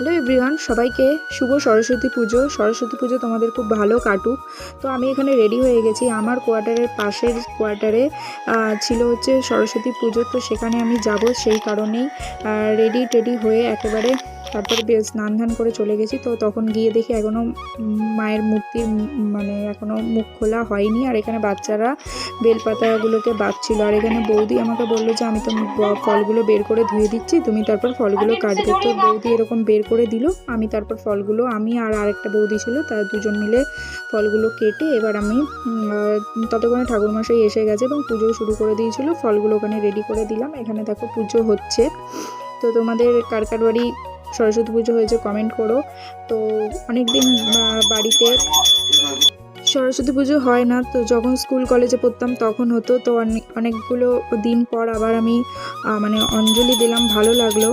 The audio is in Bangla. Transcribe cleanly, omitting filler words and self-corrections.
হ্যালো এভরিওয়ান, সবাইকে শুভ সরস্বতী পুজো তোমাদের খুব ভালো কাটুক। তো আমি এখানে রেডি হয়ে গেছি। আমার কোয়ার্টারের পাশের কোয়ার্টারে ছিল হচ্ছে সরস্বতী পুজো, তো সেখানে আমি যাব। সেই কারণেই রেডি টেডি হয়ে একেবারে তারপরে স্নান ধান করে চলে গেছি। তো তখন গিয়ে দেখি এখনও মায়ের মূর্তির মানে এখনও মুখ খোলা হয়নি। আর এখানে বাচ্চারা বেলপাতাগুলোকে বাঁধছিল। আর এখানে বৌদি আমাকে বললো যে আমি তো ফলগুলো বের করে ধুয়ে দিচ্ছি, তুমি তারপর ফলগুলো কাটবে। তো বৌদি এরকম বের করে দিল। আমি তারপর ফলগুলো, আমি আর আরেকটা বৌদি ছিল, তার দুজন মিলে ফলগুলো কেটে এবার আমি ততক্ষণে ঠাকুরমশাই এসে গেছে এবং পুজো শুরু করে দিয়েছিল। ফলগুলো ওখানে রেডি করে দিলাম। এখানে দেখো পুজো হচ্ছে। তো তোমাদের কার কার বাড়ি সরস্বতী পুজো হয়েছে কমেন্ট করো। তো অনেকদিন বাড়িতে সরস্বতী পুজো হয় না, তো যখন স্কুল কলেজে পড়তাম তখন হতো। তো অনেকগুলো দিন পর আবার আমি মানে অঞ্জলি দিলাম, ভালো লাগলো।